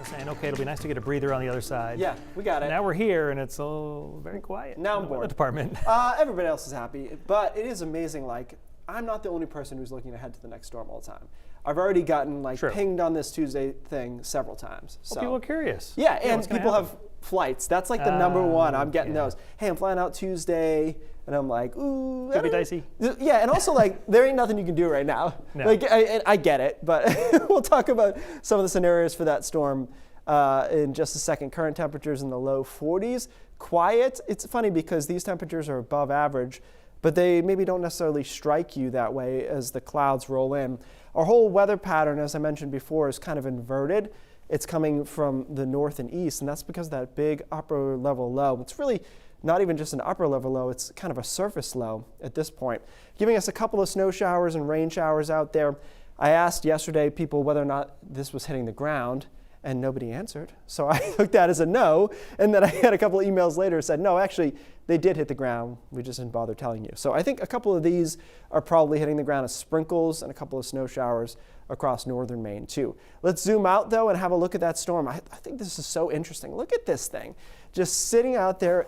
was saying, okay, it'll be nice to get a breather on the other side. Yeah, we got it. Now we're here, and it's all very quiet. Now I'm in the weather bored. department. Everybody else is happy, but it is amazing. Like, I'm not the only person who's looking ahead to the next storm all the time. I've already gotten pinged on this Tuesday thing several times. So people are curious. Yeah, and people have flights. That's like the number one. I'm getting those. Hey, I'm flying out Tuesday, and I'm like, ooh. Could be dicey. Yeah, and also like there ain't nothing you can do right now. No. Like I get it, but we'll talk about some of the scenarios for that storm in just a second. Current temperatures in the low 40s. Quiet. It's funny because these temperatures are above average, but they maybe don't necessarily strike you that way as the clouds roll in. Our whole weather pattern, as I mentioned before, is kind of inverted. It's coming from the north and east, and that's because of that big upper level low. It's really not even just an upper level low, it's kind of a surface low at this point, giving us a couple of snow showers and rain showers out there. I asked yesterday people whether or not this was hitting the ground, and nobody answered. So I took that as a no, and then I had a couple of emails later that said, no, actually, they did hit the ground. We just didn't bother telling you. So I think a couple of these are probably hitting the ground as sprinkles and a couple of snow showers across northern Maine too. Let's zoom out though and have a look at that storm. I think this is so interesting. Look at this thing, just sitting out there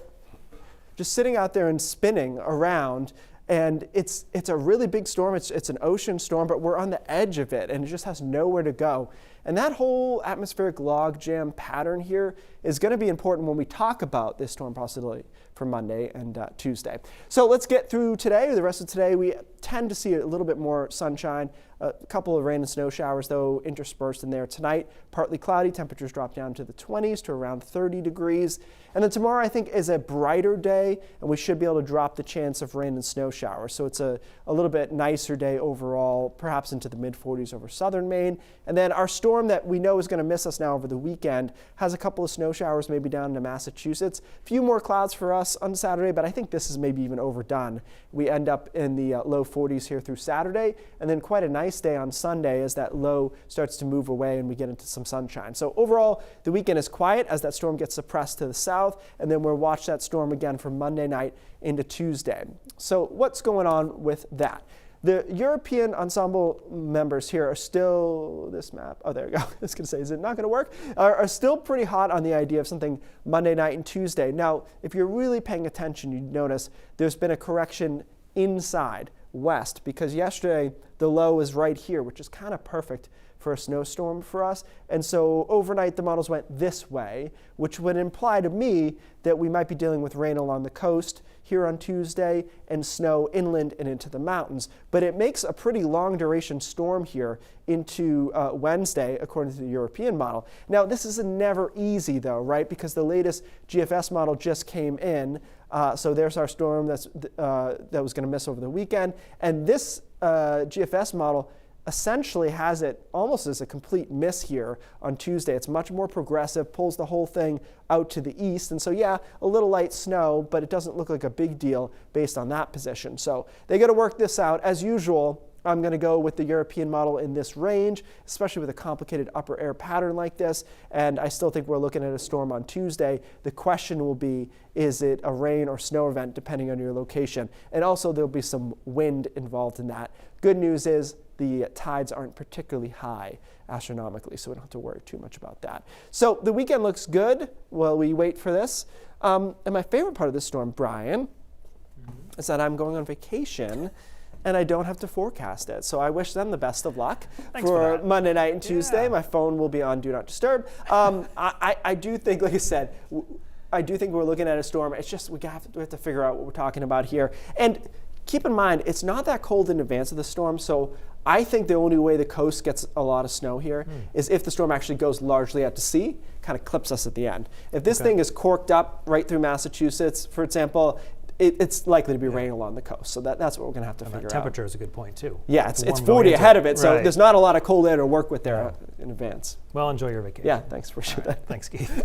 and spinning around. And it's a really big storm. It's an ocean storm, but we're on the edge of it, and it just has nowhere to go. And that whole atmospheric log jam pattern here is going to be important when we talk about this storm possibility for Monday and Tuesday. So let's get through today. The rest of today, we tend to see a little bit more sunshine. A couple of rain and snow showers, though, interspersed in there tonight. Partly cloudy. Temperatures drop down to the 20s to around 30 degrees. And then tomorrow, I think, is a brighter day, and we should be able to drop the chance of rain and snow showers. So it's a little bit nicer day overall, perhaps into the mid-40s over southern Maine. And then our storm that we know is going to miss us now over the weekend has a couple of snow showers maybe down into Massachusetts. A few more clouds for us on Saturday, but I think this is maybe even overdone. We end up in the low 40s here through Saturday, and then quite a nice day on Sunday as that low starts to move away and we get into some sunshine. So overall, the weekend is quiet as that storm gets suppressed to the south, and then we'll watch that storm again from Monday night into Tuesday. So what's going on with that? The European ensemble members here are still, this map, oh, there we go. I was going to say, is it not going to work? Are still pretty hot on the idea of something Monday night and Tuesday. Now, if you're really paying attention, you'd notice there's been a correction inside west, because yesterday the low was right here, which is kind of perfect for a snowstorm for us. And so overnight the models went this way, which would imply to me that we might be dealing with rain along the coast here on Tuesday and snow inland and into the mountains. But it makes a pretty long duration storm here into Wednesday, according to the European model. Now, this is never easy though, right? Because the latest GFS model just came in. So there's our storm that was going to miss over the weekend. And this GFS model essentially has it almost as a complete miss here on Tuesday. It's much more progressive, pulls the whole thing out to the east. And so, yeah, a little light snow, but it doesn't look like a big deal based on that position. So they got to work this out. As usual, I'm going to go with the European model in this range, especially with a complicated upper air pattern like this. And I still think we're looking at a storm on Tuesday. The question will be, is it a rain or snow event depending on your location? And also there'll be some wind involved in that. Good news is the tides aren't particularly high astronomically, so we don't have to worry too much about that. So the weekend looks good while we wait for this. And my favorite part of this storm, Brian, is that I'm going on vacation and I don't have to forecast it. So I wish them the best of luck for Monday night and Tuesday. Yeah. My phone will be on Do Not Disturb. I do think, like I said, I do think we're looking at a storm. It's just we have to figure out what we're talking about here. And keep in mind, it's not that cold in advance of the storm, so I think the only way the coast gets a lot of snow here is if the storm actually goes largely out to sea, kind of clips us at the end. If this thing is corked up right through Massachusetts, for example, it's likely to be raining along the coast. So that's what we're going to have to figure out. Temperature is a good point, too. Yeah, it's 40 ahead of it, so there's not a lot of cold air to work with there in advance. Well, enjoy your vacation. Yeah, thanks for that. Thanks, Keith.